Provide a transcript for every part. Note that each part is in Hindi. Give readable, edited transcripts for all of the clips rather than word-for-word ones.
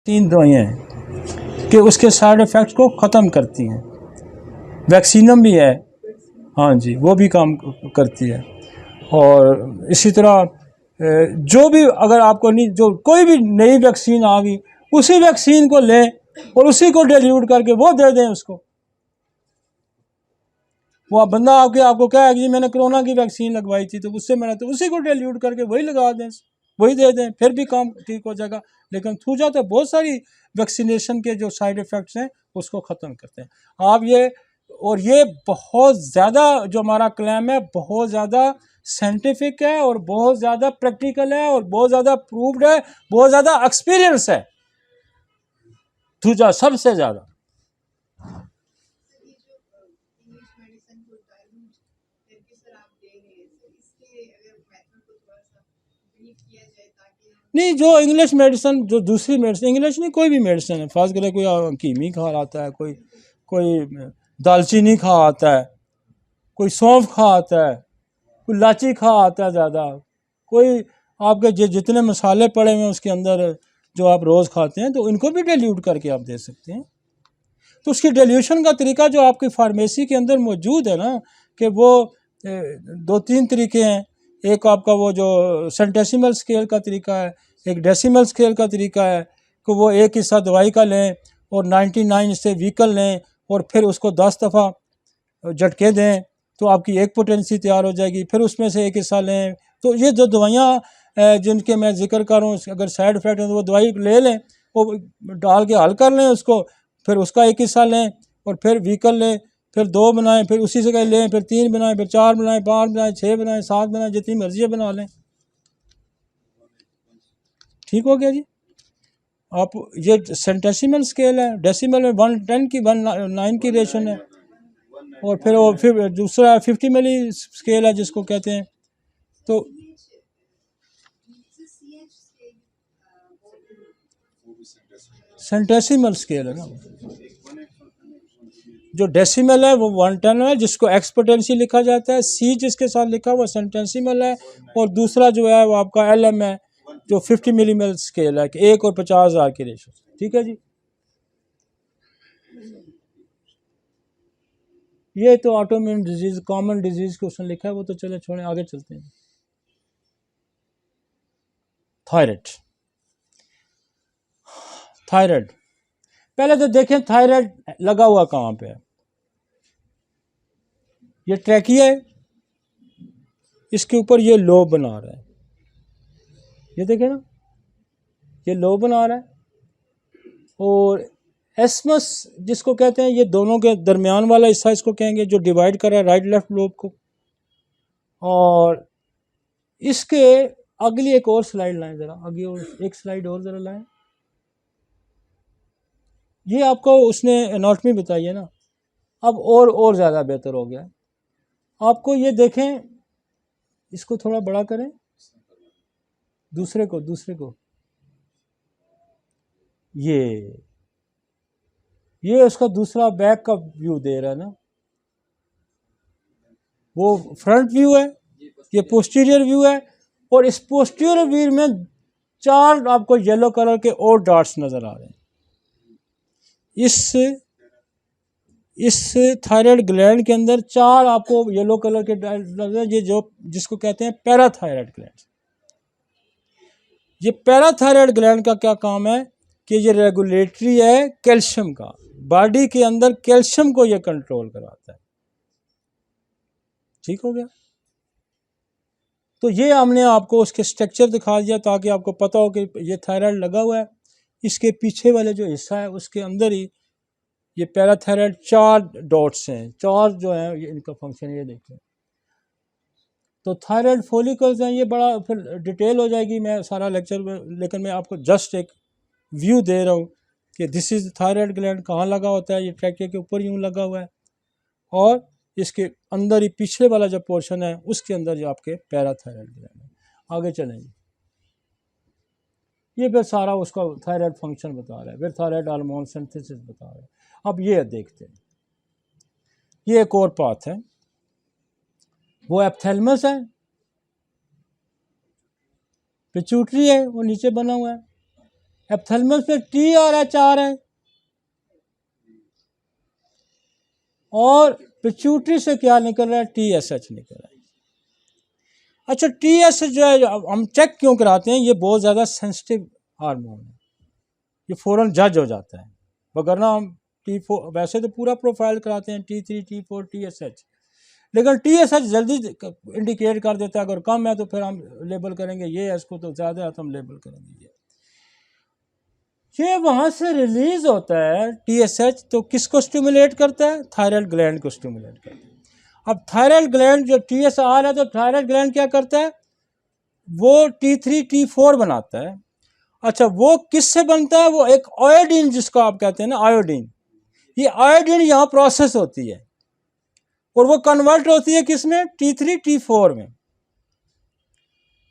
3 दवाइयाँ हैं कि उसके साइड इफ़ेक्ट्स को ख़त्म करती हैं। वैक्सीनम भी है, हाँ जी, वो भी काम करती है। और इसी तरह जो भी अगर आपको नहीं, जो कोई भी नई वैक्सीन आ गई, उसी वैक्सीन को लें और उसी को डिल्यूट करके वो दे दें उसको। वो बंदा आपको क्या है कि मैंने कोरोना की वैक्सीन लगवाई थी तो उससे मैंने तो उसी को डिल्यूट करके वही लगा दें, वही दे दें, फिर भी काम ठीक हो जाएगा। लेकिन थूजा तो बहुत सारी वैक्सीनेशन के जो साइड इफ़ेक्ट्स हैं उसको ख़त्म करते हैं। आप ये बहुत ज़्यादा जो हमारा क्लेम है बहुत ज़्यादा साइंटिफिक है और बहुत ज़्यादा प्रैक्टिकल है और बहुत ज़्यादा प्रूव्ड है, बहुत ज़्यादा एक्सपीरियंस है थूजा सबसे ज़्यादा। नहीं, जो इंग्लिश मेडिसिन, जो दूसरी मेडिसिन, इंग्लिश नहीं कोई भी मेडिसिन है, फ़र्ज़ करें कोई कीमी खा आता है, कोई दालचीनी खा आता है, कोई सौंफ खा आता है, कोई इलायची खा आता है ज़्यादा, कोई आपके जितने मसाले पड़े हुए हैं उसके अंदर जो आप रोज़ खाते हैं, तो इनको भी डिल्यूट करके आप दे सकते हैं। तो उसकी डिल्यूशन का तरीका जो आपकी फार्मेसी के अंदर मौजूद है ना, कि वो 2-3 तरीके हैं। एक आपका वो जो सेंटेसिमल स्केल का तरीका है, एक डेसिमल स्केल का तरीका है कि वो एक हिस्सा दवाई का लें और 99 से व्हीकल लें और फिर उसको 10 दफ़ा झटके दें तो आपकी एक पोटेंसी तैयार हो जाएगी, फिर उसमें से एक हिस्सा लें। तो ये जो दवाइयाँ जिनके मैं जिक्र कर रहा हूँ, अगर साइड इफ़ेक्ट है तो वो दवाई ले लें, वो डाल के हल कर लें उसको, फिर उसका एक हिस्सा लें और फिर व्हीकल लें, फिर 2 बनाएं, फिर उसी से कहीं लें, फिर 3 बनाएं, फिर 4 बनाएं, 5 बनाएं, 6 बनाएं, 7 बनाएं, जितनी मर्जी बना लें। ठीक हो गया जी। आप ये सेंटेसिमल स्केल है, डेसिमल में 110 की 1/9 की रेशन है, और फिर दूसरा 50 मिली स्केल है जिसको कहते हैं। तो सेंटेसिमल स्केल है ना, जो डेसिमल है वो 110 है जिसको एक्सपोनेंशियल लिखा जाता है, सी जिसके साथ लिखा हुआ सेंटेसिमल है, और दूसरा जो है वो आपका LM है जो 50 मिलीमल स्केल है कि 1 और 50,000 की रेशो। ठीक है जी। ये तो ऑटोइम्यून डिजीज, कॉमन डिजीज को उसने लिखा है, वो तो चले छोड़े, आगे चलते हैं। थायराइड, थायराइड पहले तो देखें थायराइड लगा हुआ कहाँ पे है। ये ट्रैकिया है, इसके ऊपर ये लोब बना रहा है, ये देखें ना, ये लोब बना रहा है। और एस्मस जिसको कहते हैं, ये दोनों के दरमियान वाला हिस्सा इसको कहेंगे जो डिवाइड कर रहा है राइट लेफ्ट लोब को। और इसके अगली एक और स्लाइड लाएं ज़रा, आगे और एक स्लाइड और ज़रा लाएं। ये आपको उसने एनाटॉमी बताई है ना, अब और ज़्यादा बेहतर हो गया। आपको ये देखें, इसको थोड़ा बड़ा करें, दूसरे को ये उसका दूसरा बैक का व्यू दे रहा है ना, वो फ्रंट व्यू है, ये पोस्टीरियर व्यू है, और इस पोस्टीरियर व्यू में 4 आपको येलो कलर के और डॉट्स नज़र आ रहे हैं। इस थायराइड ग्लैंड के अंदर 4 आपको येलो कलर के डॉट्स, ये जो जिसको कहते हैं पैराथायराइड ग्लैंड। ये पैराथायराइड ग्लैंड का क्या काम है कि ये रेगुलेटरी है कैल्शियम का, बॉडी के अंदर कैल्शियम को ये कंट्रोल कराता है। ठीक हो गया। तो ये हमने आपको उसके स्ट्रक्चर दिखा दिया ताकि आपको पता हो कि ये थायराइड लगा हुआ है, इसके पीछे वाले जो हिस्सा है उसके अंदर ही ये पैराथायराइड 4 डॉट्स हैं, 4 जो हैं ये इनका फंक्शन, ये देखें। तो थायराइड फॉलिकल्स हैं, ये बड़ा फिर डिटेल हो जाएगी मैं सारा लेक्चर में, लेकिन मैं आपको जस्ट एक व्यू दे रहा हूँ कि दिस इज़ थायराइड ग्लैंड कहाँ लगा होता है। ये ट्रैकिया के ऊपर यूँ लगा हुआ है, और इसके अंदर ही पिछले वाला जो पोर्शन है उसके अंदर जो आपके पैराथायराइड ग्लैंड है। आगे चलेंगे, ये फिर सारा उसका थायराइड फंक्शन बता रहा है, फिर थायराइड हार्मोन सिंथेसिस बता रहा है। अब ये देखते हैं, ये एक और पाथ है, वो एप्थैलेमस है, पिट्यूटरी है वो नीचे बना हुआ है, एप्थेलमस में टी और एच आ रहे हैं, और पिट्यूटरी से क्या निकल रहा है, टी एस एच निकल रहा है। अच्छा, टी एस एच जो है हम चेक क्यों कराते हैं, ये बहुत ज़्यादा सेंसिटिव हार्मोन है, ये फ़ौरन जज हो जाता है, वगरना हम T4 वैसे तो पूरा प्रोफाइल कराते हैं, T3 T4 TSH, लेकिन TSH जल्दी इंडिकेट कर देता है, अगर कम है तो फिर हम लेबल करेंगे ये है, इसको तो ज़्यादा है तो हम लेबल करेंगे ये वहाँ से रिलीज होता है TSH, तो किसको स्टिमुलेट करता है, थायराइड ग्लैंड को स्टिमुलेट करता है। अब थायराइड ग्लैंड जो TSR है, तो थायराइड ग्लैंड क्या करता है, वो T3 T4 बनाता है। अच्छा, वो किससे बनता है, वो एक आयोडीन जिसको आप कहते हैं ना, आयोडीन, ये आयोडीन यहाँ प्रोसेस होती है और वो कन्वर्ट होती है किसमें, T3 T4 में।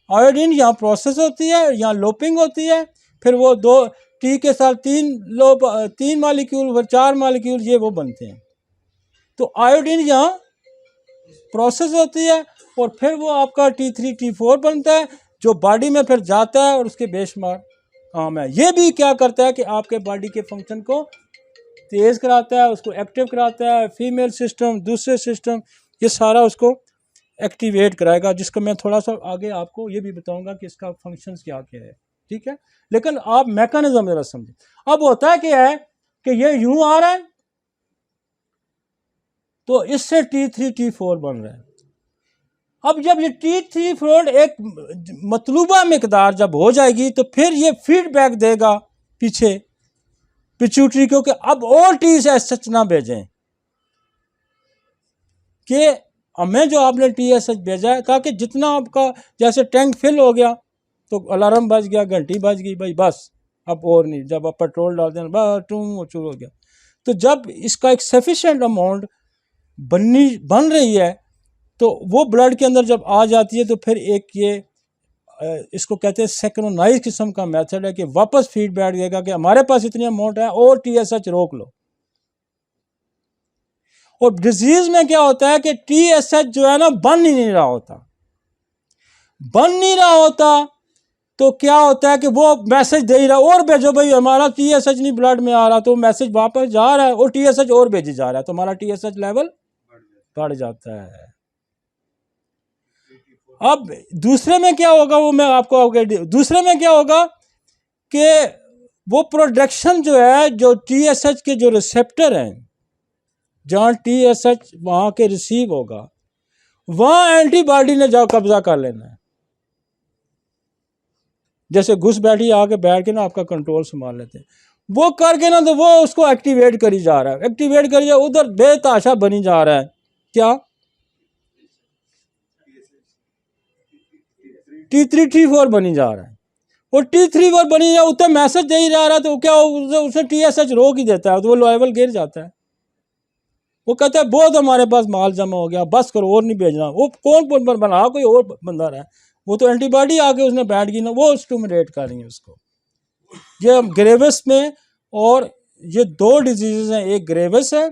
आयोडीन यहाँ प्रोसेस होती है, यहाँ लोपिंग होती है, फिर वो दो टी के साथ तीन मालिक्यूल, फिर 4 मालिक्यूल, ये वो बनते हैं। तो आयोडीन यहाँ प्रोसेस होती है और फिर वो आपका T3 T4 बनता है, जो बॉडी में फिर जाता है और उसके बेशुमार काम है। ये भी क्या करता है कि आपके बॉडी के फंक्शन को तेज़ कराता है, उसको एक्टिव कराता है, फीमेल सिस्टम, दूसरे सिस्टम, ये सारा उसको एक्टिवेट कराएगा, जिसको मैं थोड़ा सा आगे आपको ये भी बताऊंगा कि इसका फंक्शंस क्या क्या है, ठीक है। लेकिन आप मैकेनिज्म जरा समझें। अब होता है क्या है कि ये यूं आ रहा है, तो इससे T3 T4 बन रहा है। अब जब ये T3 एक मतलूबा मिकदार जब हो जाएगी, तो फिर ये फीडबैक देगा पीछे पिट्यूटरी को कि अब और TSH ना भेजें, कि हमें जो आपने TSH भेजा है, ताकि जितना आपका जैसे टैंक फिल हो गया तो अलार्म बज गया, घंटी बज गई, भाई बस अब और नहीं, जब आप पेट्रोल डाल दें बस टूम चूर हो गया। तो जब इसका एक सफिशेंट अमाउंट बन रही है, तो वो ब्लड के अंदर जब आ जाती है, तो फिर एक ये इसको कहते हैं सिंक्रोनाइज किस्म का मेथड है कि वापस फीडबैक देगा कि हमारे पास इतनी अमाउंट है और TSH रोक लो। और डिजीज में क्या होता है कि TSH जो है ना बन ही नहीं रहा होता, तो क्या होता है कि वो मैसेज दे ही रहा, और भेजो भाई, हमारा TSH नहीं ब्लड में आ रहा, तो मैसेज वापस जा रहा है और TSH और भेजी जा रहा है, तो हमारा TSH लेवल बढ़ जाता है। अब दूसरे में क्या होगा, वो मैं आपको दूसरे में क्या होगा कि वो प्रोडक्शन जो है, जो TSH के जो रिसेप्टर हैं, जहाँ TSH वहाँ के रिसीव होगा, वहाँ एंटीबॉडी ने जाओ कब्जा कर लेना है। जैसे घुस बैठ के ना आपका कंट्रोल संभाल लेते हैं, वो करके ना, तो वो उसको एक्टिवेट करी जा रहा है, उधर बेताशा बनी जा रहा है, क्या T3 T4 बनी जा रहा है, और T3 बनी जा, उतना मैसेज दे ही जा रहा है, तो क्या उसे TSH रोक ही देता है, तो वो लेवल गिर जाता है। वो कहता है बहुत हमारे पास माल जमा हो गया, बस करो और नहीं भेजना। वो कौन बना, कोई और बंदा रहा है, वो तो एंटीबॉडी आके उसने बैठ गई ना, वो स्टिमुलेट कर रही है उसको। ये ग्रेवस में, और ये दो डिजीज़ हैं, एक ग्रेवस है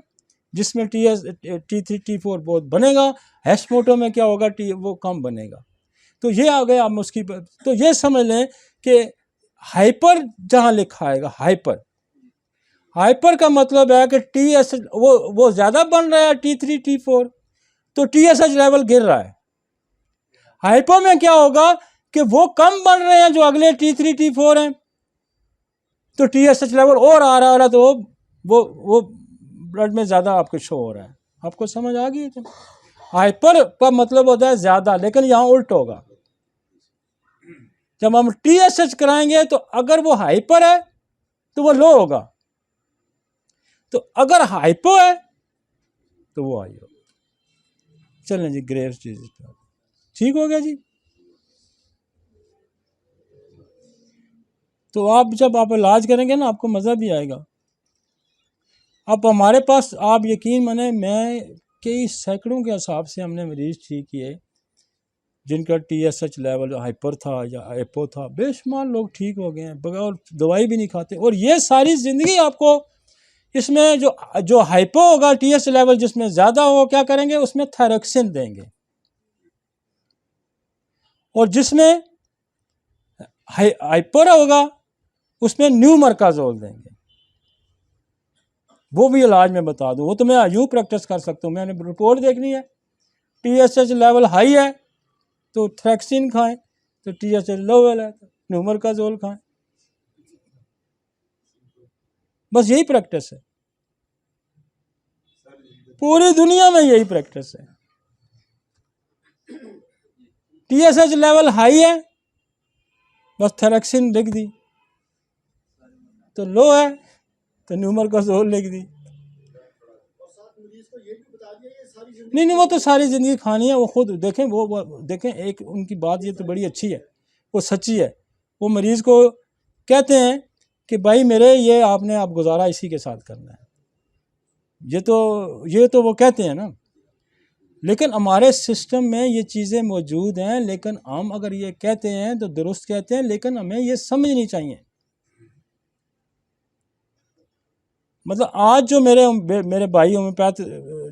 जिसमें T3 T4 बहुत बनेगा, हैशमोटो में क्या होगा, वो कम बनेगा। तो ये आ गए आप उसकी, तो ये समझ लें कि हाइपर जहाँ लिखा आएगा, हाइपर का मतलब है कि TSH वो ज़्यादा बन रहा है, T3 T4, तो TSH लेवल गिर रहा है। हाइपर में क्या होगा कि वो कम बन रहे हैं जो अगले T3 T4 हैं, तो TSH लेवल और आ रहा है, तो वो ब्लड में ज़्यादा आपको शो हो रहा है। आपको समझ आ गई? तो हाइपर का मतलब होता है ज़्यादा, लेकिन यहाँ उल्ट होगा। जब हम TSH कराएंगे, तो अगर वो हाइपर है तो वो लो होगा, तो अगर हाइपो है तो वो हाई होगा। चलें जी, ग्रेव्स डिजीज पे ठीक हो गया जी। तो आप जब आप इलाज करेंगे ना, आपको मज़ा भी आएगा। अब हमारे पास, आप यकीन माने, मैं कई सैकड़ों के हिसाब से हमने मरीज ठीक किए जिनका TSH लेवल हाइपर था या एपो था, बेशुमार लोग ठीक हो गए हैं बगैर दवाई भी नहीं खाते। और ये सारी ज़िंदगी आपको इसमें जो हाइपो होगा, TSH लेवल जिसमें ज़्यादा हो, क्या करेंगे, उसमें थायरोक्सिन देंगे, और जिसमें हाइपर होगा उसमें न्यूमरकाजोल देंगे। वो भी इलाज में बता दूँ, वो तो मैं यूँ प्रैक्टिस कर सकता हूँ। मैंने रिपोर्ट देखनी है, TSH लेवल हाई है तो थ्रैक्सिन खाएं, तो TSH लोवल है तो न्यूमरकाजोल खाएं। बस यही प्रैक्टिस है, पूरी दुनिया में यही प्रैक्टिस है। TSH लेवल हाई है, बस थ्रैक्सिन लिख दी, तो लो है तो न्यूमरकाजोल लिख दी। नहीं, वो तो सारी ज़िंदगी खानी है, वो खुद देखें। वो देखें, एक उनकी बात ये तो बड़ी अच्छी है, वो सच्ची है। वो मरीज़ को कहते हैं कि भाई मेरे ये आपने आप गुजारा इसी के साथ करना है, ये तो वो कहते हैं ना। लेकिन हमारे सिस्टम में ये चीज़ें मौजूद हैं, लेकिन हम अगर ये कहते हैं तो दुरुस्त कहते हैं, लेकिन हमें ये समझनी चाहिए। मतलब आज जो मेरे भाई होम्योपैथ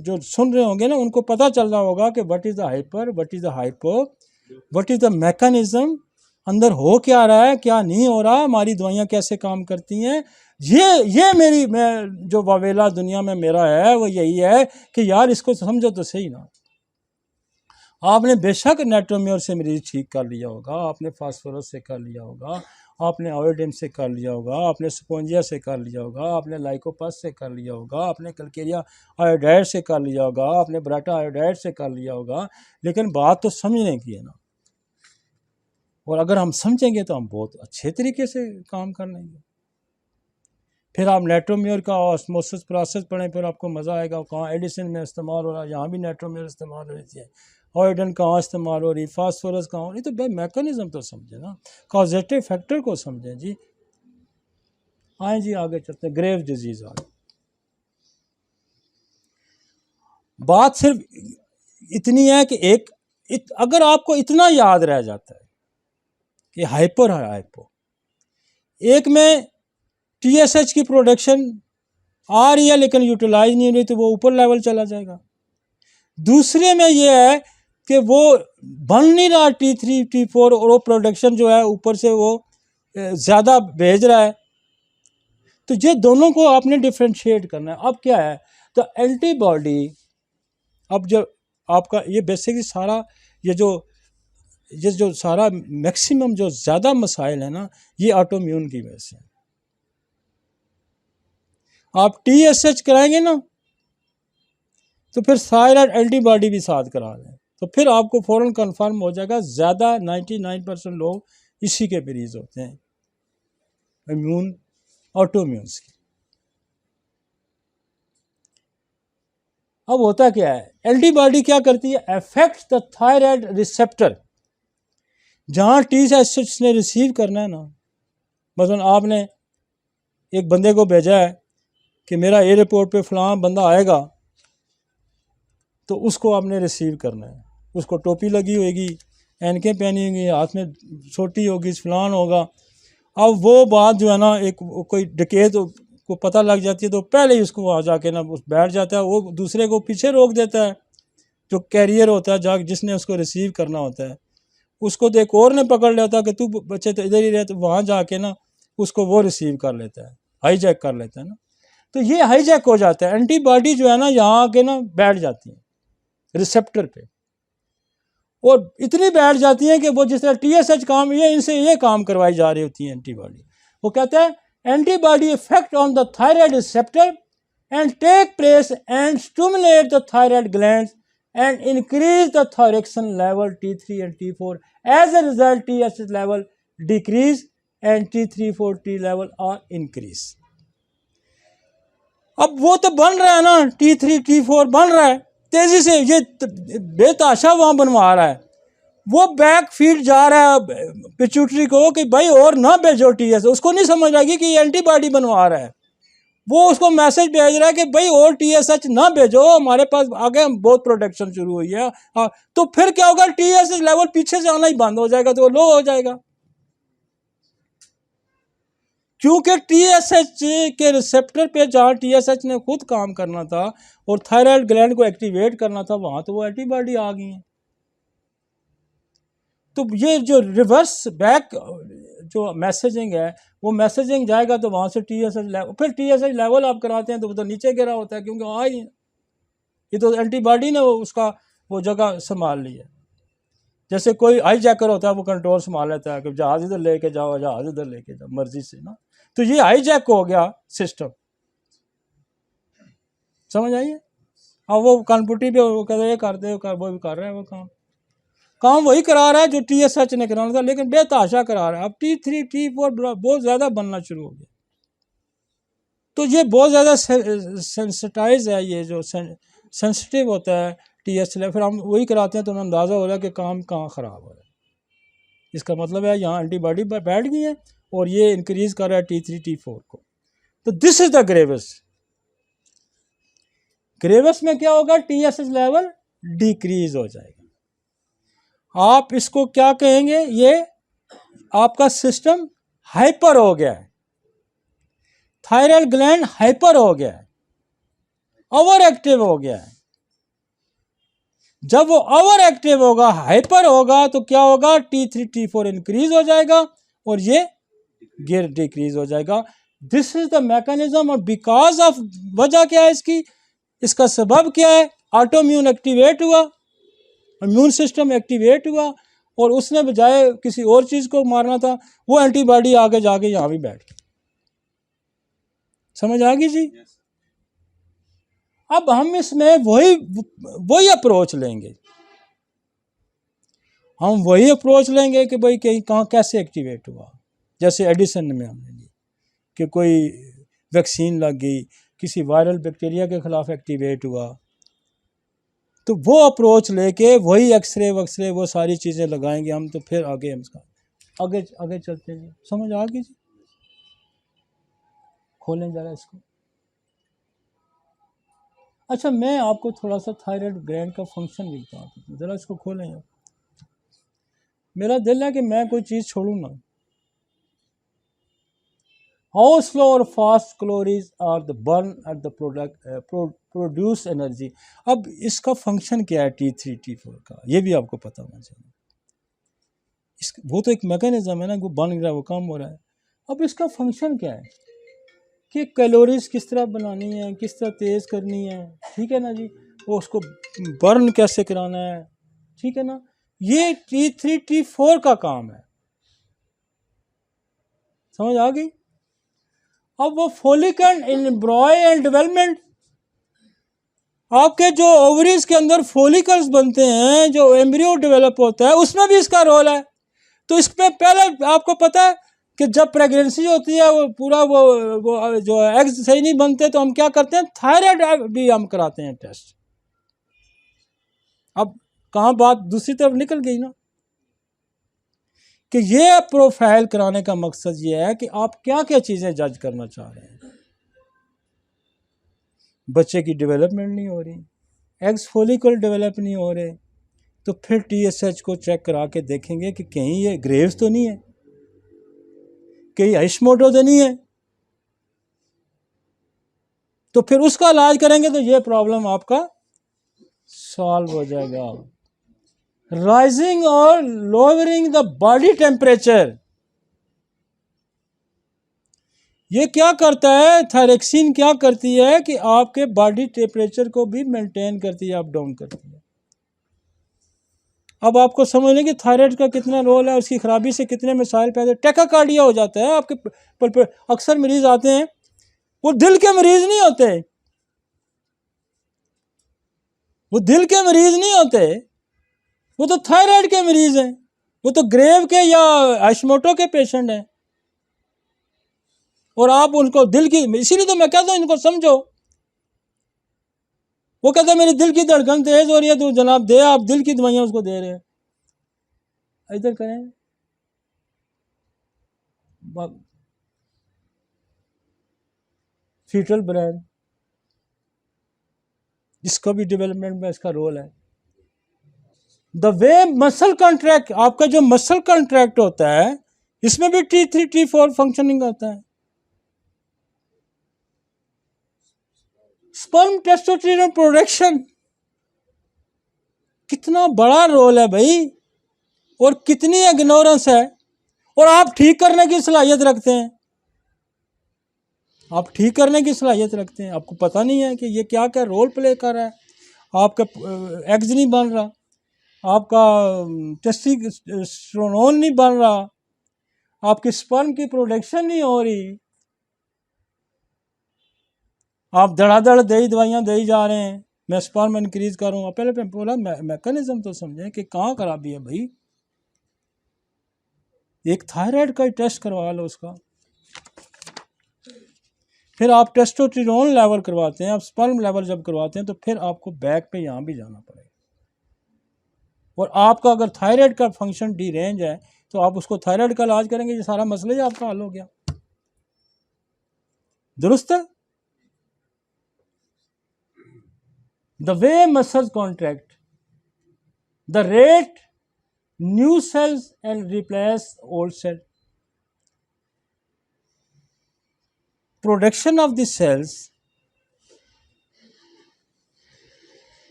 जो सुन रहे होंगे ना, उनको पता चल रहा होगा कि what is the hyper, what is the hypo, what is the mechanism, अंदर हो क्या रहा है, क्या नहीं हो रहा, हमारी दवाइयाँ कैसे काम करती हैं। ये मैं जो वावेला दुनिया में मेरा है वो यही है कि यार इसको समझो तो सही ना। आपने बेशक नेट्रोम्योर से मरीज ठीक कर लिया होगा, आपने फास्फोरस से कर लिया होगा, आपने आयोडीन से कर लिया होगा, आपने स्पोंजिया से कर लिया होगा, आपने लाइकोपस से कर लिया होगा, आपने कलकेरिया आयोडाइड से कर लिया होगा, आपने ब्राटा आयोडाइड से कर लिया होगा, लेकिन बात तो समझने की है ना। और अगर हम समझेंगे तो हम बहुत अच्छे तरीके से काम कर लेंगे। फिर आप नेट्रोम्योर का ऑस्मोसिस प्रोसेस पढ़ें, फिर आपको मज़ा आएगा। कहाँ एडिसन में इस्तेमाल हो रहा है, यहाँ भी नेट्रोम्योर इस्तेमाल हो रही है, आयोडीन कहाँ इस्तेमाल हो रही, फास्फोरस कहाँ हो रही। तो भाई मैकेनिज्म तो समझे ना, कॉजेटिव फैक्टर को समझें जी। आए जी आगे चलते हैं, ग्रेव डिजीज़ आ गई। बात सिर्फ इतनी है कि अगर आपको इतना याद रह जाता है कि हाइपर है हाइपो, एक में TSH की प्रोडक्शन आ रही है लेकिन यूटिलाइज नहीं हो रही, तो वो ऊपर लेवल चला जाएगा। दूसरे में ये है कि वो बन नहीं रहा T3 T4, और वो प्रोडक्शन जो है ऊपर से वो ज़्यादा भेज रहा है। तो ये दोनों को आपने डिफ्रेंशिएट करना है। अब क्या है, तो एंटीबॉडी, अब जो आपका ये बेसिकली सारा ये जो सारा मैक्सिमम जो ज़्यादा मसाइल है ना, ये ऑटोम्यून की वजह से। आप TSH कराएंगे ना, तो फिर थायराइड एंटीबॉडी भी साथ करा लें, तो फिर आपको फ़ौरन कंफर्म हो जाएगा। ज़्यादा 99% लोग इसी के मरीज होते हैं, इम्यून ऑटोम्यून्स की। अब होता क्या है, एंटीबॉडी क्या करती है, अफेक्ट द थायराइड रिसेप्टर। जहाँ TSH ने रिसीव करना है ना, मसलन आपने एक बंदे को भेजा है कि मेरा एयरपोर्ट पे फ़लाँ बंदा आएगा, तो उसको आपने रिसीव करना है। उसको टोपी लगी होगी, ऐनकें पहनी होंगी, हाथ में छोटी होगी, फलान होगा। अब वो बात जो है ना, एक कोई डकैत को पता लग जाती है, तो पहले ही उसको वहाँ जाके ना बैठ जाता है, वो दूसरे को पीछे रोक देता है। जो कैरियर होता है जिसने उसको रिसीव करना होता है, उसको तो एक और ने पकड़ लेता है कि तू बच्चे तो इधर ही रहे, तो वहाँ जाके ना उसको वो रिसीव कर लेता है, हाईजैक कर लेता है ना। तो ये हाईजैक हो जाता है। एंटीबॉडी जो है ना यहाँ आके ना बैठ जाती है रिसेप्टर पे, और इतनी बैठ जाती हैं कि वो जिस तरह TSH काम, ये इनसे ये काम करवाई जा रही होती है एंटीबॉडी। वो कहता है antibody effect on the thyroid receptor and take place and stimulate the thyroid glands and increase the thyroxine level T3 and T4। As a result TSH level decrease and T3-4 level are increase. अब वो तो बन रहा है ना, T3 T4 बन रहा है तेजी से, ये बेताशा वहाँ बनवा रहा है। वो बैक फीड जा रहा है पिट्यूटरी को कि भाई और ना भेजो TSH। उसको नहीं समझ आएगी कि ये एंटीबॉडी बनवा रहा है। वो उसको मैसेज भेज रहा है कि भाई और TSH ना भेजो, हमारे पास आगे बहुत प्रोडक्शन शुरू हुई है। तो फिर क्या होगा, TSH लेवल पीछे से आना ही बंद हो जाएगा, तो वो लो हो जाएगा। क्योंकि TSH के रिसेप्टर पे जहाँ TSH ने खुद काम करना था और थायराइड ग्लैंड को एक्टिवेट करना था, वहाँ तो वो एंटीबॉडी आ गई है। तो ये जो रिवर्स बैक जो मैसेजिंग है, वो मैसेजिंग जाएगा तो वहाँ से TSH लेवल, फिर TSH लेवल आप कराते हैं तो वो तो नीचे गिरा होता है, क्योंकि वहाँ ही ये तो एंटीबॉडी ने उसका वो जगह संभाल ली है। जैसे कोई हाई जैकर होता है, वो कंट्रोल संभाल लेता है कि जहाज़ इधर लेके जाओ, जहाज़ इधर लेके जाओ, मर्जी से ना। तो ये हाई जैक हो गया सिस्टम, समझ आइए। अब वो कानपुटी पे वो कहते कर दे, वो भी कर रहे हैं, वो काम वही करा रहा है जो TSH ने कराना था, लेकिन बेतहाशा करा रहा है। अब T3 T4 बहुत ज़्यादा बनना शुरू हो गया। तो ये बहुत ज़्यादा सेंसिटाइज है, ये जो सेंसिटिव होता है TSH लेवल, फिर हम वही कराते हैं तो हमें अंदाज़ा हो रहा है कि काम कहाँ ख़राब हो रहा है। इसका मतलब है यहाँ एंटीबॉडी बैठ गई है और ये इंक्रीज कर रहा है T3 T4 को। तो this is the Graves. Graves में क्या होगा, TSH लेवल डिक्रीज हो जाएगा। आप इसको क्या कहेंगे, ये आपका सिस्टम हाइपर हो गया है, थायराइड ग्लैंड हाइपर हो गया है, ओवर एक्टिव हो गया है। जब वो ओवर एक्टिव होगा, हाइपर होगा, तो क्या होगा, T3 T4 इंक्रीज हो जाएगा और ये गिर डिक्रीज हो जाएगा। This is the mechanism. और बिकॉज ऑफ, वजह क्या है इसकी, इसका सबब क्या है, ऑटोम्यून एक्टिवेट हुआ, इम्यून सिस्टम एक्टिवेट हुआ और उसने बजाय किसी और चीज को मारना था, वो एंटीबॉडी आगे जाके यहां भी बैठ गई। समझ आ गई जी। अब हम इसमें वही अप्रोच लेंगे, हम वही अप्रोच लेंगे कि भाई कहीं कहाँ कैसे एक्टिवेट हुआ। जैसे एडिसन में हमने ली कि कोई वैक्सीन लग गई, किसी वायरल बैक्टीरिया के खिलाफ एक्टिवेट हुआ, तो वो अप्रोच लेके वही एक्सरे वक्सरे वो सारी चीज़ें लगाएंगे हम, तो फिर आगे हम इसका आगे चलते हैं। समझ आ गई जी। खोलें ज़रा इसको। अच्छा, मैं आपको थोड़ा सा थायराइड ग्लैंड का फंक्शन भी बता दूँ, ज़रा इसको खोलें यार। मेरा दिल है कि मैं कोई चीज़ छोड़ूँ ना। हाउ स्लो और fast calories are the burn at the produce energy. अब इसका फंक्शन क्या है T3 T4 का, ये भी आपको पता होना चाहिए। वो तो एक मैकेनिज्म है ना, वो बन रहा है, वो कम हो रहा है। अब इसका फंक्शन क्या है कि कैलोरीज किस तरह बनानी है, किस तरह तेज़ करनी है, ठीक है ना जी, वो उसको बर्न कैसे कराना है, ठीक है ना, ये T3 T4 का काम है। समझ आ गई। अब वो फोलिकल एम्ब्रॉय एंड डेवलपमेंट, आपके जो ओवरीज के अंदर फोलिकल्स बनते हैं, जो एम्ब्रियो डेवलप होता है, उसमें भी इसका रोल है। तो इसमें पहले आपको पता है कि जब प्रेगनेंसी होती है, वो पूरा वो जो एग्स सही नहीं बनते, तो हम क्या करते हैं, थायराइड भी हम कराते हैं टेस्ट। अब कहाँ बात दूसरी तरफ निकल गई ना, कि ये प्रोफाइल कराने का मकसद ये है कि आप क्या क्या चीज़ें जज करना चाह रहे हैं। बच्चे की डेवलपमेंट नहीं हो रही, एग्स फोलिकल डेवलप नहीं हो रहे, तो फिर TSH को चेक करा के देखेंगे कि कहीं ये ग्रेव्स तो नहीं है, कहीं हाशिमोटो तो नहीं है, तो फिर उसका इलाज करेंगे तो ये प्रॉब्लम आपका सॉल्व हो जाएगा। राइजिंग और लोअरिंग द बॉडी टेम्परेचर, ये क्या करता है, थायरक्सिन क्या करती है कि आपके बॉडी टेम्परेचर को भी मेंटेन करती है, अप डाउन करती है। अब आपको समझ लें कि थायराइड का कितना रोल है, उसकी खराबी से कितने मिसाइल पैदा, टेकाकार्डिया हो जाता है आपके। अक्सर मरीज आते हैं, वो दिल के मरीज नहीं होते, वो दिल के मरीज नहीं होते, वो तो थायराइड के मरीज हैं, वो तो ग्रेव के या हाशिमोटो के पेशेंट हैं। और आप उनको दिल की, इसीलिए तो मैं कहता हूँ इनको समझो। वो कहता है मेरी दिल की धड़कन तेज हो रही है, तो जनाब दे, आप दिल की दवाइयाँ उसको दे रहे हैं। इधर करें, फीटल ब्रेन, इसका भी डेवलपमेंट में इसका रोल है। द वे मसल कॉन्ट्रैक्ट, आपका जो मसल कॉन्ट्रैक्ट होता है, इसमें भी T3 T4 फंक्शनिंग होता है। स्पर्म टेस्टोस्टेरोन प्रोडक्शन, कितना बड़ा रोल है भाई। और कितनी इग्नोरेंस है, और आप ठीक करने की सलाहियत रखते हैं, आप ठीक करने की सलाहियत रखते हैं, आपको पता नहीं है कि ये क्या क्या रोल प्ले कर रहा है, आपका एग्स नहीं बन रहा, आपका टेस्टोस्टेरोन नहीं बन रहा, आपकी स्पर्म की प्रोडक्शन नहीं हो रही, आप धड़ाधड़ दही दवाइयाँ दे जा रहे हैं, मैं स्पर्म इंक्रीज करूँगा। पहले बोला मैकेनिज्म तो समझें कि कहाँ खराबी है भाई। एक थायराइड का टेस्ट करवा लो उसका, फिर आप टेस्टोस्टेरोन लेवल करवाते हैं, आप स्पर्म लेवल जब करवाते हैं तो फिर आपको बैक पे यहाँ भी जाना पड़ेगा। और आपका अगर थायराइड का फंक्शन डी रेंज है तो आप उसको थायराइड का इलाज करेंगे, ये सारा मसला ही आपका हल हो गया। दुरुस्त है। The way muscles contract, the rate new cells and replace old cell, production of the cells,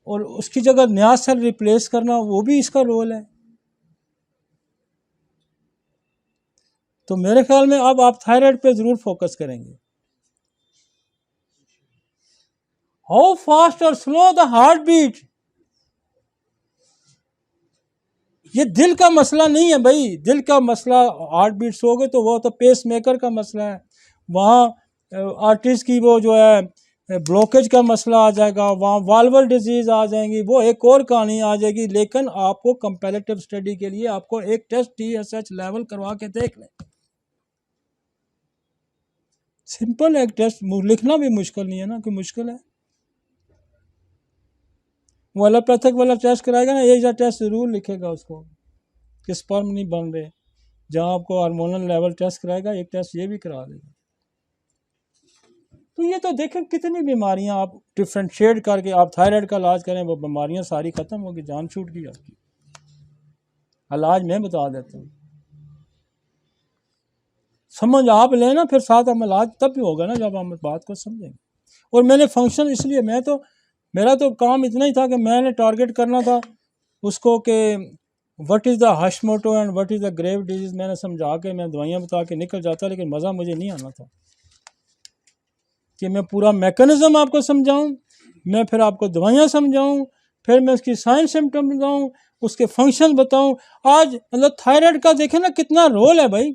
और उसकी जगह नया सेल रिप्लेस करना, वो भी इसका रोल है। तो मेरे ख्याल में अब आप थायराइड पे ज़रूर फोकस करेंगे। हाउ फास्ट और स्लो द हार्ट बीट, ये दिल का मसला नहीं है भाई। दिल का मसला हार्ट बीट्स हो गए तो वो तो पेस मेकर का मसला है, वहाँ आर्टिस्ट की वो जो है ब्लॉकेज का मसला आ जाएगा, वहाँ वाल्वल डिजीज़ आ जाएंगी, वो एक और कहानी आ जाएगी। लेकिन आपको कंपैरेटिव स्टडी के लिए आपको एक टेस्ट TSH लेवल करवा के देख लें, सिंपल एक टेस्ट, लिखना भी मुश्किल नहीं है ना, कि मुश्किल है। वो एलोपैथिक वाला टेस्ट कराएगा ना, एक टेस्ट ज़रूर लिखेगा उसको कि स्पर्म नहीं बन रहे। जहाँ आपको हार्मोनल लेवल टेस्ट कराएगा, एक टेस्ट ये भी करा देगा। तो ये तो देखें कितनी बीमारियां आप डिफ्रेंशिएट करके आप थायराइड का इलाज करें, वो बीमारियां सारी ख़त्म होगी, जान छूट गई आपकी। इलाज मैं बता देता हूँ, समझ आप लें ना, फिर साथ हम इलाज तब भी होगा ना जब हम बात को समझेंगे। और मैंने फंक्शन इसलिए, मेरा तो काम इतना ही था कि मैंने टारगेट करना था उसको कि what is the Hashimoto and what is the grave disease. मैंने समझा के मैं दवाइयाँ बता के निकल जाता, लेकिन मज़ा मुझे नहीं आना था कि मैं पूरा मैकेनिज़्म आपको समझाऊं, मैं फिर आपको दवाइयाँ समझाऊं, फिर मैं उसकी साइन सिम्टम बताऊं, उसके फंक्शन बताऊं। आज मतलब थायराइड का देखें ना कितना रोल है भाई,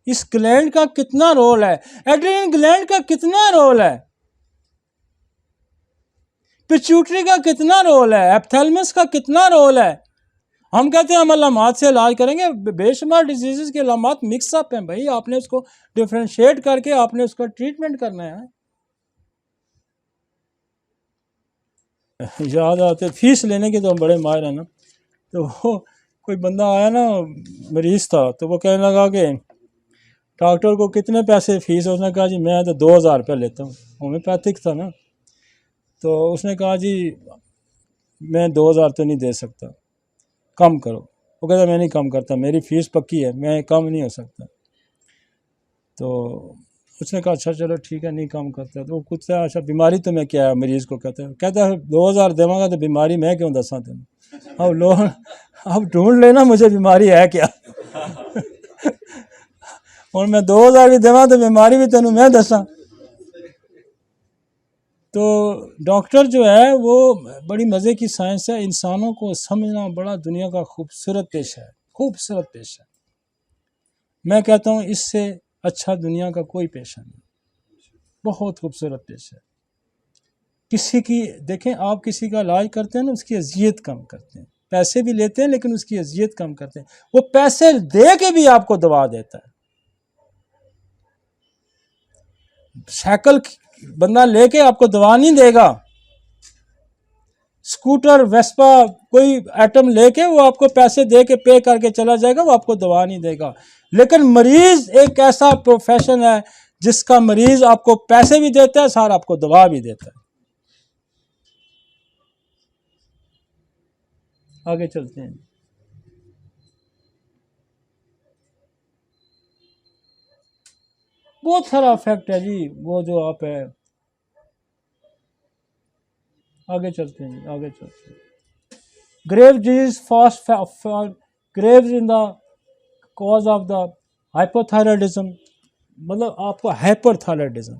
इस ग्लैंड का कितना रोल है, एड्रिनल ग्लैंड का कितना रोल है, पिट्यूटरी का कितना रोल है, एप्थैलेमस का कितना रोल है। हम कहते हैं हम अलामात से इलाज करेंगे, बेशुमार डिजीज़ के अलामात मिक्सअप हैं भाई, आपने उसको डिफ्रेंशिएट करके आपने उसका ट्रीटमेंट करना है। याद आते फीस लेने के तो हम बड़े माहिर हैं ना। तो वो कोई बंदा आया ना, मरीज़ था, तो वो कहने लगा कि डॉक्टर को कितने पैसे फ़ीस, उसने कहा जी मैं तो 2000 रुपये लेता हूँ, होम्योपैथिक था ना। तो उसने कहा जी मैं 2000 तो नहीं दे सकता, कम करो। वो कहता मैं नहीं कम करता, मेरी फ़ीस पक्की है, मैं कम नहीं हो सकता। तो उसने कहा अच्छा चलो ठीक है, नहीं कम करता। तो वो कुछ अच्छा बीमारी तो मैं क्या है, मरीज़ को कहता है 2000 देवांगा तो बीमारी मैं क्यों दसा तेन, अब लो अब ढूंढ लेना मुझे बीमारी है क्या और मैं 2000 भी देवा तो बीमारी भी तेन मैं दसा। तो डॉक्टर जो है वो बड़ी मज़े की साइंस है, इंसानों को समझना बड़ा दुनिया का खूबसूरत पेशा है, खूबसूरत पेशा। मैं कहता हूँ इससे अच्छा दुनिया का कोई पेशा नहीं, बहुत खूबसूरत पेशा है। किसी की देखें, आप किसी का इलाज करते हैं ना, उसकी अजियत कम करते हैं, पैसे भी लेते हैं लेकिन उसकी अजियत कम करते हैं। वो पैसे दे के भी आपको दवा देता है। साइकिल बंदा लेके आपको दवा नहीं देगा, स्कूटर वेस्पा कोई आइटम लेके वो आपको पैसे दे के पे करके चला जाएगा, वो आपको दवा नहीं देगा। लेकिन मरीज एक ऐसा प्रोफेशन है जिसका मरीज आपको पैसे भी देता है, सारा आपको दवा भी देता है। आगे चलते हैं। बहुत सारा इफेक्ट है जी, वो जो आप है। आगे चलते हैं, आगे चलते हैं। Grave disease fast grave in the cause of the hypothyroidism, मतलब आपको हाइपरथायराइडिज्म।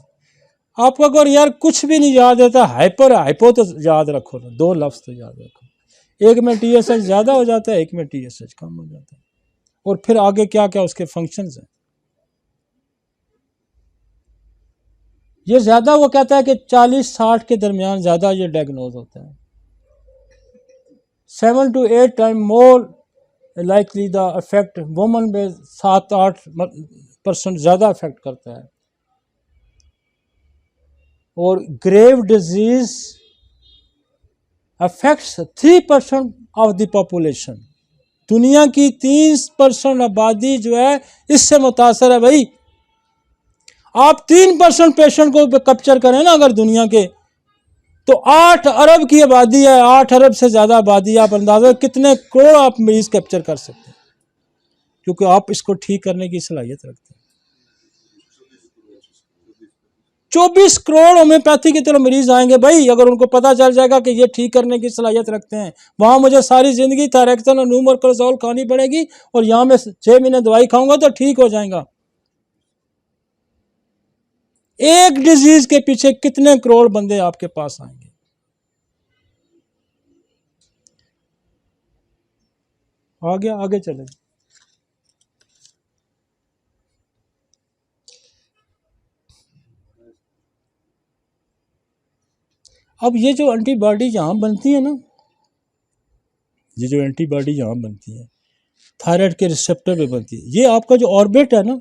आपको अगर यार कुछ भी नहीं याद रहता, हाइपर हाइपो तो याद रखो ना, दो लफ्ज़ तो याद रखो। एक में टीएसएच ज़्यादा हो जाता है, एक में टीएसएच कम हो जाता है, और फिर आगे क्या क्या उसके फंक्शंस हैं। ये ज़्यादा वो कहता है कि 40-60 के दरमियान ज़्यादा ये डायग्नोज होता है। 7 to 8 time more likely the affect woman में 7-8% ज़्यादा अफेक्ट करता है। और grave disease affects 3% of the population. दुनिया की 3% आबादी जो है इससे मुतासर है भाई। आप 3% पेशेंट को कैप्चर करें ना अगर दुनिया के, तो 8 अरब की आबादी है, 8 अरब से ज़्यादा आबादी। आप अंदाजा कितने करोड़ आप मरीज कैप्चर कर सकते हैं, क्योंकि आप इसको ठीक करने की सलाहियत रखते हैं। 24 करोड़ होम्योपैथी की तरफ मरीज आएंगे भाई, अगर उनको पता चल जाएगा कि ये ठीक करने की सलाहियत रखते हैं। वहां मुझे सारी जिंदगी थायरेक्सन और न्यूमरकोजोल खानी पड़ेगी, और यहाँ मैं 6 महीने दवाई खाऊंगा तो ठीक हो जाएगा। एक डिजीज के पीछे कितने करोड़ बंदे आपके पास आएंगे। आगे चले। अब ये जो एंटीबॉडी यहाँ बनती है ना, ये जो एंटीबॉडी यहाँ बनती है थायराइड के रिसेप्टर पे बनती है, ये आपका जो ऑर्बिट है ना,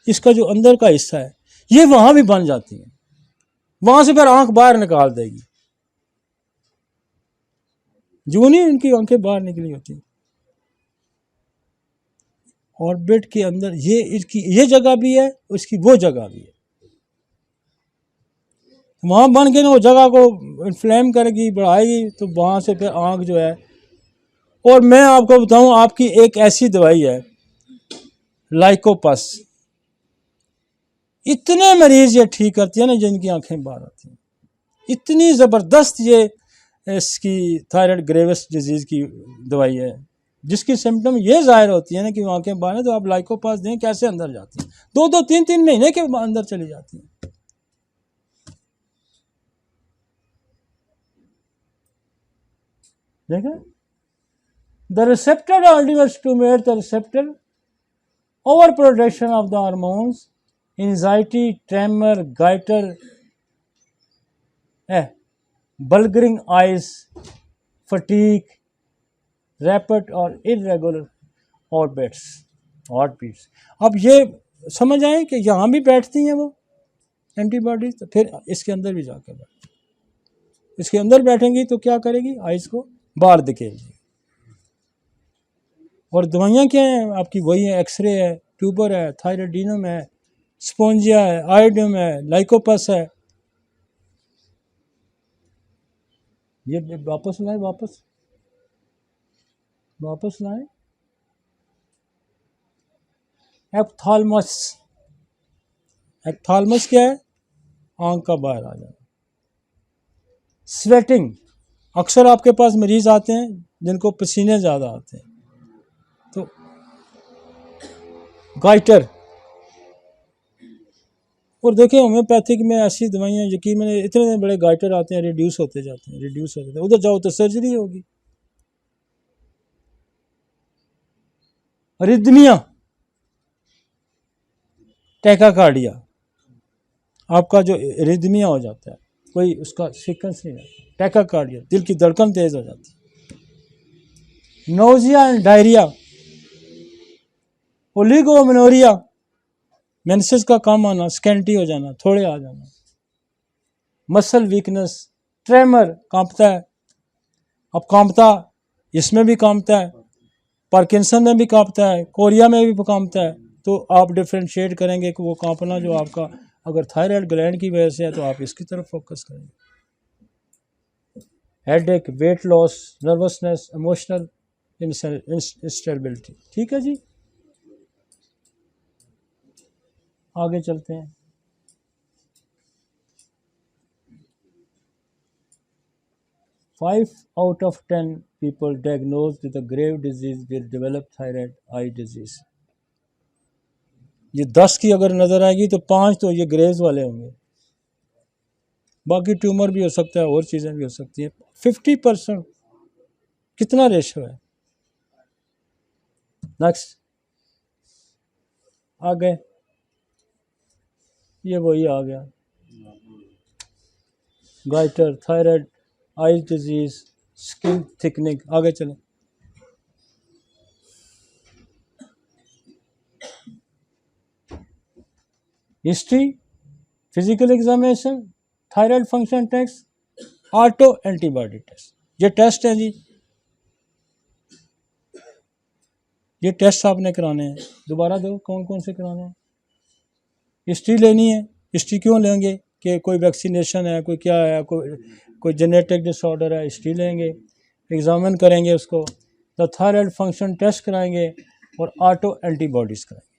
इसका जो अंदर का हिस्सा है, ये वहां भी बन जाती है। वहां से फिर आंख बाहर निकाल देगी। जो नहीं इनकी आंखें बाहर निकली होती, ऑर्बिट के अंदर ये इसकी ये जगह भी है, उसकी वो जगह भी है। वहां बन के ना वो जगह को इन्फ्लेम करेगी, बढ़ाएगी, तो वहां से फिर आंख जो है। और मैं आपको बताऊं, आपकी एक ऐसी दवाई है लाइकोपस, इतने मरीज ये ठीक करती है ना जिनकी आंखें बाहर आती हैं। इतनी ज़बरदस्त ये इसकी थायराइड ग्रेवस डिजीज़ की दवाई है, जिसकी सिम्टम ये जाहिर होती है ना कि आंखें बाहर है, तो आप लाइकोपास दें, कैसे अंदर जाती हैं, 2-2 3-3 महीने के अंदर चली जाती हैं। देखें, the receptor ultimate stimulate the receptor, over production of the hormones, anxiety, tremor, goitre, bulging eyes, fatigue, rapid और इरेगुलर हार्ट बीट्स। अब ये समझ आए कि यहाँ भी बैठती हैं वो एंटीबॉडीज, तो फिर इसके अंदर भी जाकर बैठ, इसके अंदर बैठेंगी तो क्या करेगी, आइज को बाहर दिखेगी। और दवाइयाँ क्या हैं आपकी, वही है, एक्सरे है, ट्यूबर है, थायरोडिनम है, स्पोंजिया है, आयोडियम है, लाइकोपस है। ये वापस लाए, वापस लाए। एप्थालमस, एप्थालमस क्या है, आंख का बाहर आ जाना। स्वेटिंग, अक्सर आपके पास मरीज आते हैं जिनको पसीने ज़्यादा आते हैं, तो गाइटर। और देखिए होम्योपैथिक में ऐसी दवाइयाँ, यकीन में इतने बड़े गाइटर आते हैं, रिड्यूस होते जाते हैं, उधर जाओ तो सर्जरी होगी। अरिदमिया, टैकाकार्डिया, आपका जो रिदमिया हो जाता है, कोई उसका सीक्वेंस नहीं रहता, टैकाकार्डिया, दिल की धड़कन तेज हो जाती है। Nausea and diarrhoea, oligomenorrhoea, menses का कम आना, स्कैंटी हो जाना, थोड़े आ जाना, मसल वीकनेस, ट्रेमर, कांपता है। अब कांपता, इसमें भी कांपता है, पार्किंसन में भी कांपता है, कोरिया में भी कांपता है। तो आप डिफ्रेंशिएट करेंगे कि वो कांपना जो आपका अगर थायराइड ग्लैंड की वजह से है, तो आप इसकी तरफ फोकस करेंगे। Headache, weight loss, nervousness, emotional instability. ठीक है जी, आगे चलते हैं। 5 out of 10 people diagnosed with a grave disease will develop thyroid eye disease. ये 10 की अगर नज़र आएगी तो 5 तो ये ग्रेव्स वाले होंगे, बाकी ट्यूमर भी हो सकता है और चीज़ें भी हो सकती हैं। 50% कितना रेशो है? नेक्स्ट आ गए, ये वही आ गया, goiter, thyroid, eye disease, skin thickening. आगे चलें। History, physical examination, thyroid function test, auto antibody test. ये टेस्ट हैं जी, ये टेस्ट आपने कराने हैं। दोबारा दो, कौन कौन से कराने हैं? हिस्ट्री लेनी है। हिस्ट्री क्यों लेंगे? कि कोई वैक्सीनेशन है, कोई क्या है, कोई जेनेटिक डिसऑर्डर है, हिस्ट्री लेंगे, एग्जामिन करेंगे उसको, तो थायराइड फंक्शन टेस्ट कराएंगे और ऑटो एंटीबॉडीज़ कराएंगे।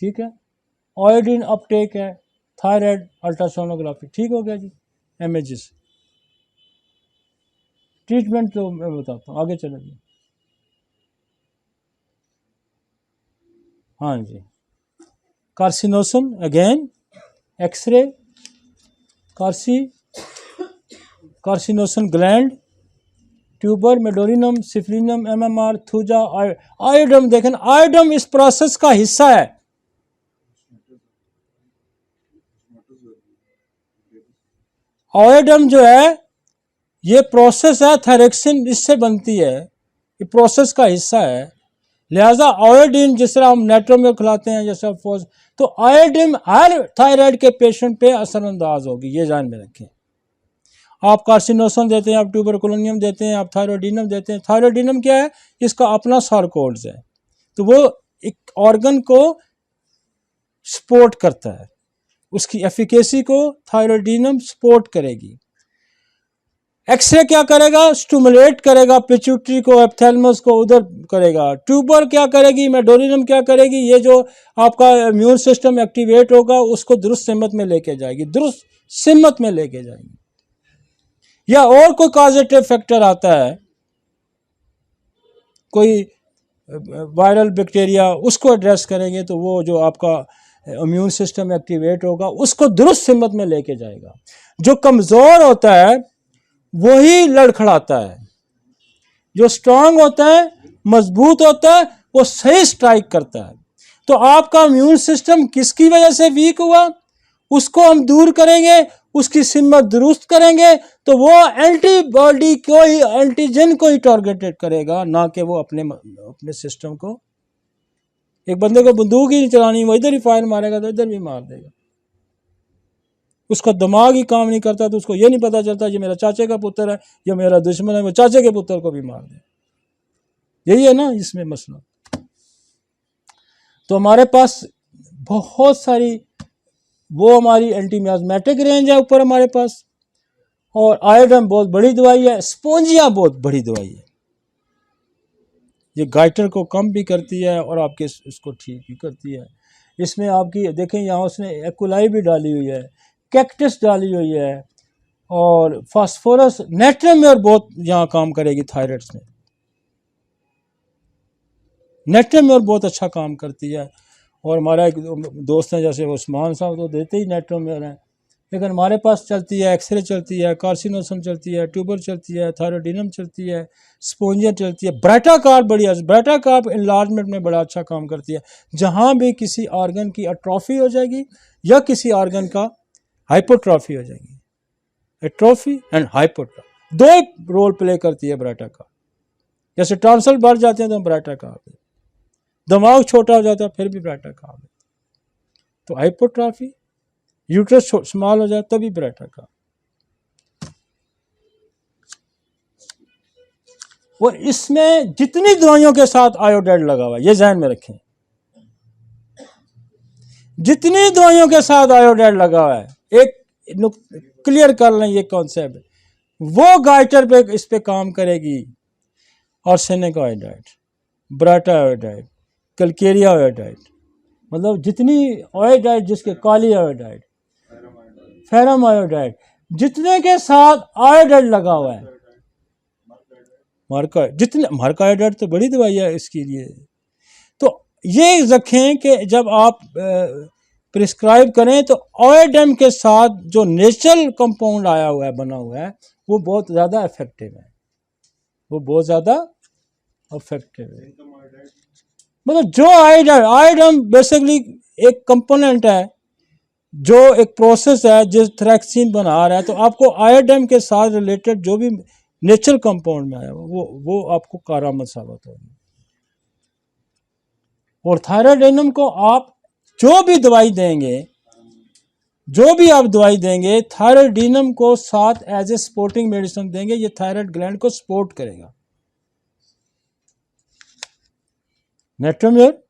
ठीक है। आयोडीन अपटेक है, थायराइड अल्ट्रासोनोग्राफी। ठीक हो गया जी, इमेजेस। ट्रीटमेंट तो मैं बताता हूँ, आगे चलो जी। हाँ जी, carcinosin again, x ray, carcinosin gland, tuber, medorrhinum, syphilinum, MMR, thuja, iodum. देखें, आयोडम इस प्रोसेस का हिस्सा है। आयोडम जो है ये प्रोसेस है, थायरोक्सिन इससे बनती है, ये प्रोसेस का हिस्सा है। लिहाजा आयोडीन जिस तरह हम नेट्रो में खिलाते हैं जैसा फोज, तो आयोडीन हर थायराइड के पेशेंट पे असरअंदाज होगी, ये ध्यान में रखें। आप कार्सिनोसन देते हैं, आप ट्यूबरकुलोनियम देते हैं, आप थायरोडिनम देते हैं। थायरोडिनम क्या है? इसका अपना सारकोड्स है, तो वो एक ऑर्गन को सपोर्ट करता है, उसकी एफिकेसी को थायरोडिनम सपोर्ट करेगी। एक्सरे क्या करेगा? स्टिमुलेट करेगा पिट्यूटरी को, एप्थैलेमस को उधर करेगा। ट्यूबर क्या करेगी? मेडोरिनम क्या करेगी? ये जो आपका इम्यून सिस्टम एक्टिवेट होगा उसको दुरुस्त सिमत में लेके जाएगी, दुरुस्त सिमत में लेके जाएगी। या और कोई कॉजेटिव फैक्टर आता है, कोई वायरल बैक्टीरिया, उसको एड्रेस करेंगे तो वो जो आपका इम्यून सिस्टम एक्टिवेट होगा उसको दुरुस्त सिमत में लेके जाएगा। जो कमज़ोर होता है वही लड़खड़ाता है, जो स्ट्रांग होता है, मजबूत होता है, वो सही स्ट्राइक करता है। तो आपका इम्यून सिस्टम किसकी वजह से वीक हुआ, उसको हम दूर करेंगे, उसकी सिमत दुरुस्त करेंगे, तो वो एंटीबॉडी को ही, एंटीजन को ही टारगेटेड करेगा, ना कि वो अपने सिस्टम को। एक बंदे को बंदूक ही नहीं चलानी, वो इधर ही फायर मारेगा तो इधर भी मार देगा। उसका दिमाग ही काम नहीं करता, तो उसको ये नहीं पता चलता ये मेरा चाचे का पुत्र है या मेरा दुश्मन है, वो चाचे के पुत्र को भी मार दे। यही है ना इसमें मसला। तो हमारे पास बहुत सारी वो हमारी एंटीमियाजमेटिक रेंज है ऊपर हमारे पास, और आयोडीन बहुत बड़ी दवाई है, स्पोंजिया बहुत बड़ी दवाई है। ये गाइटर को कम भी करती है और आपके इसको ठीक भी करती है। इसमें आपकी देखें यहाँ उसने एक्युलाई भी डाली हुई है, कैक्टस डाली हुई है, और फास्फोरस, नेट्रियम और बहुत यहाँ काम करेगी थायराइड्स में। नेट्रियम और बहुत अच्छा काम करती है। और हमारा एक दोस्त है जैसे उस्मान साहब, तो देते ही नेट्रियम हैं, लेकिन हमारे पास चलती है, एक्सरे चलती है, कार्सिनोसन चलती है, ट्यूबर चलती है, थायरोडिनम चलती है, स्पोंजिया चलती है, ब्रेटाकार्ब बड़ी है। ब्रेटाकार्ब इनलार्जमेंट में बड़ा अच्छा काम करती है। जहाँ भी किसी ऑर्गन की एट्रोफी हो जाएगी या किसी ऑर्गन का हाइपोट्रॉफी हो जाएगी, एट्रोफी एंड हाइपोट्रॉफी दो रोल प्ले करती है ब्रेटाकार्ब। जैसे टॉन्सिल बढ़ जाते हैं तो ब्रेटाकार्ब, दिमाग छोटा हो जाता है फिर भी ब्रेटाकार्ब। तो हाइपोट्रॉफी, यूट्रस स्मॉल हो जाए तभी ब्रेटाकार्ब। और इसमें जितनी दवाइयों के साथ आयोडाइड लगा हुआ है, ये ध्यान में रखें, जितनी दवाइयों के साथ आयोडाइड लगा हुआ है, एक क्लियर कर लें ये कॉन्सेप्ट, वो गाइटर पे इस पे काम करेगी। Arsenic iodide, baryta iodide, calcarea iodide, मतलब जितनी आयोडाइड, जिसके काली आयोडाइड, फेरम आयोडाइड, जितने के साथ आयोडाइड लगा हुआ है, मार्का आयोडाइड तो बड़ी दवाई है इसके लिए। तो ये रखें कि जब आप प्रिस्क्राइब करें तो आयोडीन के साथ जो नेचुरल कंपाउंड आया हुआ है, बना हुआ है, वो बहुत ज़्यादा इफेक्टिव है, वो बहुत ज़्यादा इफेक्टिव है। मतलब जो आयोडीन बेसिकली एक कंपोनेंट है, जो एक प्रोसेस है जिस थ्रैक्सीन बना रहा है, तो आपको आयोडीन के साथ रिलेटेड जो भी नेचुरल कंपाउंड में आया वो आपको कारआमद साबित होगी। और थायराइडेनम को आप जो भी दवाई देंगे, जो भी आप दवाई देंगे, थायराइडेनम को साथ एज ए सपोर्टिंग मेडिसिन देंगे, ये थायराइड ग्लैंड को सपोर्ट करेगा। नेट्रोम्योर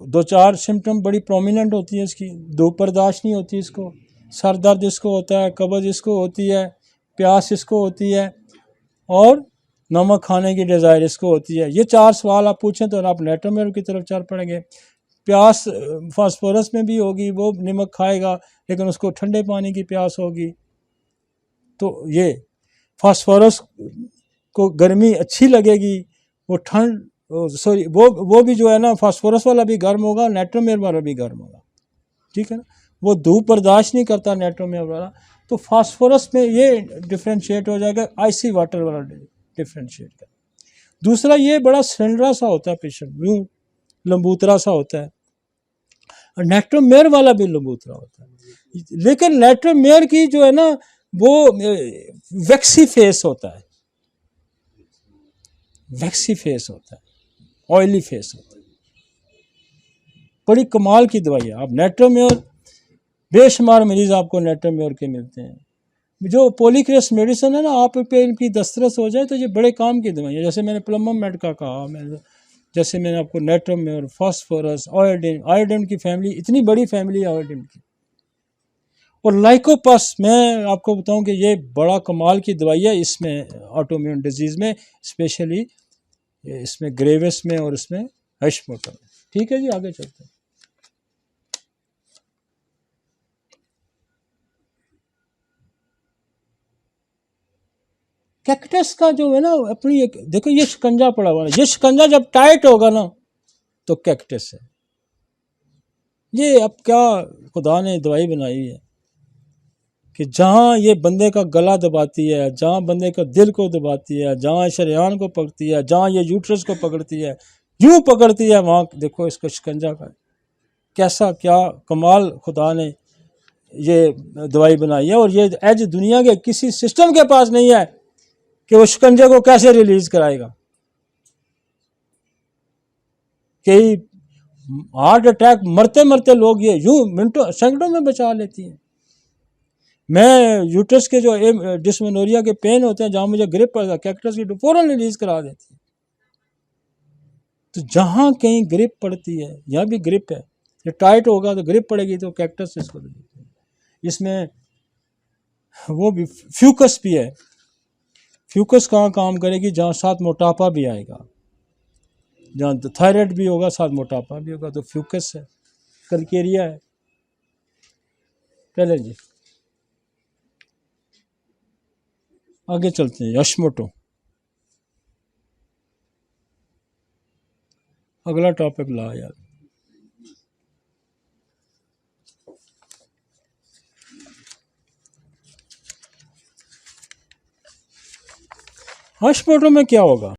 2-4 सिम्टम बड़ी प्रोमिनेंट होती है इसकी। धूप बर्दाश्त नहीं होती इसको, सर दर्द इसको होता है, कब्ज इसको होती है, प्यास इसको होती है, और नमक खाने की डिज़ायर इसको होती है। ये 4 सवाल आप पूछें तो आप नेट्रोम्योर की तरफ चल पड़ेंगे। प्यास फास्फोरस में भी होगी, वो नमक खाएगा लेकिन उसको ठंडे पानी की प्यास होगी। तो ये फास्फोरस को गर्मी अच्छी लगेगी, वो ठंड सॉरी वो भी जो है ना, फास्फोरस वाला भी गर्म होगा, नेट्रोम्योर वाला भी गर्म होगा, ठीक है ना। वो धूप बर्दाश्त नहीं करता नेट्रोम्योर वाला, तो फास्फोरस में ये डिफ्रेंशिएट हो जाएगा, आइसी वाटर वाला डिफ्रेंशिएट कर। दूसरा, ये बड़ा सिलेंडरा सा होता है पेशेंट, यूँ लंबूतरा सा होता है, और नेट्रोम्योर वाला भी लंबूतरा होता है। लेकिन नेट्रोम्योर की जो है ना, वो वैक्सी फेस होता है, वैक्सी फेस होता है, ऑयली फेस होता है। बड़ी कमाल की दवाई है। आप नेट्रोम्योर, बेशुमार मरीज आपको नेट्रोम्योर के मिलते हैं। जो पॉलीक्रेस मेडिसिन है ना, आप पे इनकी दस्तरस हो जाए तो ये बड़े काम की दवाई है। जैसे मैंने प्लम्बम मेड का कहा, जैसे मैंने आपको नेट्रोम्योर, फास्फोरस, आयोडीन की फैमिली, इतनी बड़ी फैमिली है आयोडीन की। और लाइकोपस, मैं आपको बताऊं कि ये बड़ा कमाल की दवाई है इसमें, ऑटोइम्यून डिजीज़ में, स्पेशली इसमें ग्रेविस में और इसमें हश्मोटो में। ठीक है जी, आगे चलते हैं। कैक्टस का जो है ना, अपनी एक देखो, ये शिकंजा पड़ा हुआ है, ये शिकंजा जब टाइट होगा ना तो कैक्टस है। ये अब क्या खुदा ने दवाई बनाई है कि जहाँ ये बंदे का गला दबाती है, जहाँ बंदे का दिल को दबाती है, जहाँ शरेआन को पकड़ती है, जहाँ ये यूट्रस को पकड़ती है, यूँ पकड़ती है, वहाँ देखो इसको शिकंजा का कैसा क्या कमाल खुदा ने ये दवाई बनाई है। और ये एज दुनिया के किसी सिस्टम के पास नहीं है कि वो शिकंजे को कैसे रिलीज कराएगा। कई हार्ट अटैक मरते मरते लोग ये यूं मिनटों सेकंडों में बचा लेती है। मैं यूट्रस के जो डिस्मेनोरिया के पेन होते हैं, जहाँ मुझे ग्रिप पड़ता है, कैक्टस की फौरन रिलीज करा देती है। तो जहाँ कहीं ग्रिप पड़ती है, यहाँ भी ग्रिप है, ये टाइट होगा तो ग्रिप पड़ेगी तो कैक्टस इसको रिलीज। इसमें वो भी फ्यूकस भी है। फ्यूकस कहाँ काम करेगी? जहाँ साथ मोटापा भी आएगा, जहाँ थायराइड भी होगा, साथ मोटापा भी होगा, तो फ्यूकस है, कलकेरिया है। चले जी आगे चलते हैं। हश्मोटो अगला टॉपिक ला यार। हश्मोटो में क्या होगा?